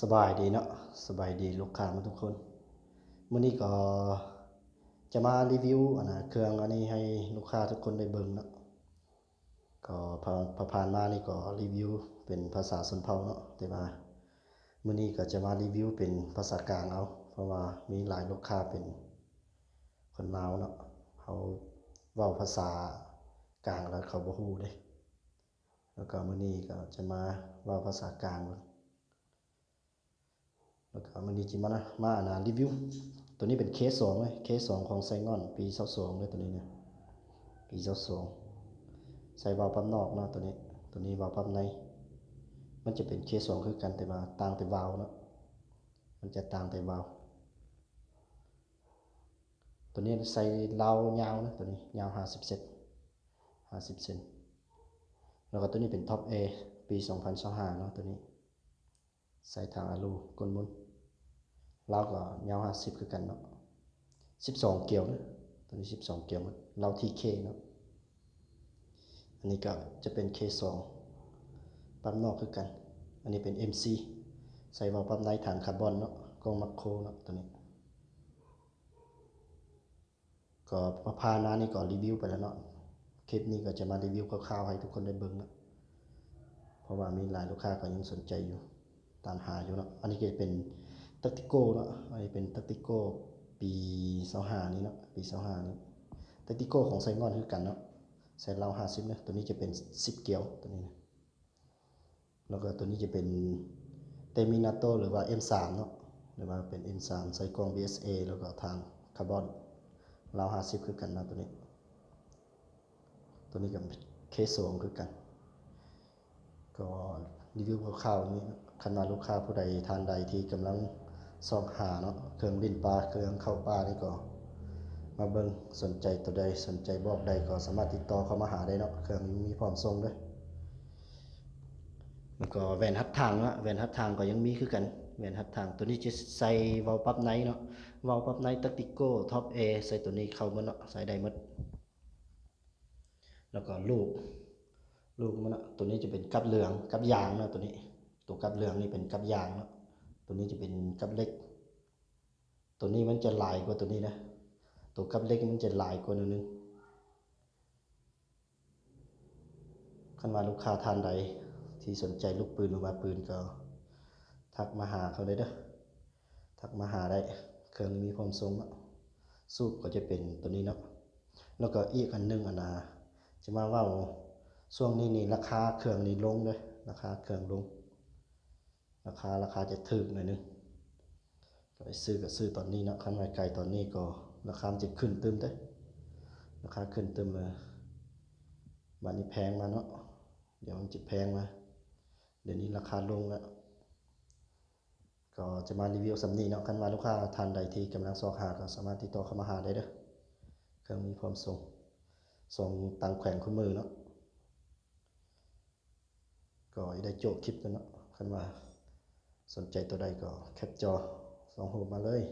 สบายดีเนาะสบายดีลูกค้ามาทุกคนมื้อนี้ก็จะมารีวิวเครื่องอันนี้ให้ลูกค้าทุกคนได้เบิ่งเนาะก็ผ่านมานี่ก็รีวิวเป็นภาษาชนเผ่าเนาะแต่ว่ามื้อนี้ก็จะมารีวิวเป็นภาษากลางเอาเพราะว่ามีหลายลูกค้าเป็นคนลาวเนาะเขาเว้าภาษากลางแล้วเขาบ่ฮู้เด้แล้วก็มื้อนี้ก็จะมาเว้าภาษากลาง แล้วก็มันนี้จิมารีวิวตัวนี้เป็นเคสสองเลยเคสสองของไซงอนปี22เลยตัวนี้เนี่ยปี22ใส่วาล์วปั๊มนอกเนาะตัวนี้วาล์วปั๊มในมันจะเป็นเคสสองคือกันแต่ว่าต่างแต่วาล์วเนาะมันจะต่างแต่วาล์วตัวนี้ใส่ราวยาวนะตัวนี้ยาว50เซน50เซนแล้วก็ตัวนี้เป็นท็อป A ปี2025เนาะตัวนี้ใส่ทางอะลูกลมุนเราก็ยาว50คือกันเนาะ12เกี่ยวนะตัวนี้12เกี่ยวมันเราที่เคเนาะอันนี้ก็จะเป็น K2 ปั๊มนอกคือกันอันนี้เป็น MC ใส่วาล์วปั๊มในถังคาร์บอนเนาะกองมัคโครเนาะตัวนี้ก็พานานี่ก็รีวิวไปแล้วเนาะคลิปนี้ก็จะมารีวิวคร่าวๆให้ทุกคนได้เบิ่งนะเพราะว่ามีหลายลูกค้าก็ยังสนใจอยู่ตามหาอยู่เนาะอันนี้ก็จะเป็นตักติโก้เนาะอันนี้เป็นตักติโก้ปี25นี้เนาะปี25นี้ตักติโก้ของไซงอนคือกันเนาะใส่เรา50นะตัวนี้จะเป็น10เกียวตัวนี้นะแล้วก็ตัวนี้จะเป็นเตมินาโตหรือว่า M3 เนาะหรือว่าเป็น M3 ใส่กล้อง BSA แล้วก็ทางคาร์บอนเรา50คือกันนะตัวนี้กับเคส2คือกันก็รีวิวคร่าวๆนี้คันว่าลูกค้าผู้ใดทานใดที่กำลังซอกหาเนาะเครื่องลิ้นปลาเครื่องเข้าปลานี่ก็มาเบิ่งสนใจตัวใดสนใจบอกใดก็สามารถติดต่อเข้ามาหาได้เนาะเครื่องมีพร้อมส่งด้วยแล้วก็แหวนฮัดทางเนาะแหวนฮัดทางก็ยังมีคือกันแหวนฮัดทางตัวนี้จะใส่วาล์วปั๊บไนเนาะวาล์วปั๊บไนตักติโก้ท็อป A ใส่ตัวนี้เข้าหมดเนาะใส่ได้หมดแล้วก็ลูกมันนะตัวนี้จะเป็นกับเหลืองกับยางนะตัวนี้ตัวกับเหลืองนี่เป็นกับยางเนาะตัวนี้จะเป็นกับเล็กตัวนี้มันจะลายกว่าตัวนี้นะตัวกับเล็กมันจะลายกว่านึงคันว่าลูกค้าท่านใดที่สนใจลูกปืนหรือว่าปืนก็ทักมาหาเขาเลยเด้อทักมาหาได้เครื่องมีความทรงสูบก็จะเป็นตัวนี้เนาะแล้วก็อีกอันนึงจะมาว่าช่วงนี้นี่ราคาเครื่องนี่ลงเลยราคาเครื่องลงราคาจะถูกหน่อยนึงก็ไปซื้อก็ซื้อตอนนี้เนาะคันไว้ไกลตอนนี้ก็ราคามันจะขึ้นตึมเด้ราคาขึ้นตึมเลยบัดนี้แพงมาเนาะเดี๋ยวมันจะแพงมาเดี๋ยวนี้ราคาลงแล้วก็จะมารีวิวสำนีเนาะคันว่าลูกค้าท่านใดที่กำลังซอกหาก็สามารถติดต่อเข้ามาหาได้เด้อเครื่องมีพร้อมส่งตังแขวนคุณมือเนาะก็ได้โจทย์คลิปกันเนาะคันว่าสนใจตัวใดก็แคปจอส่งรูปมาเลย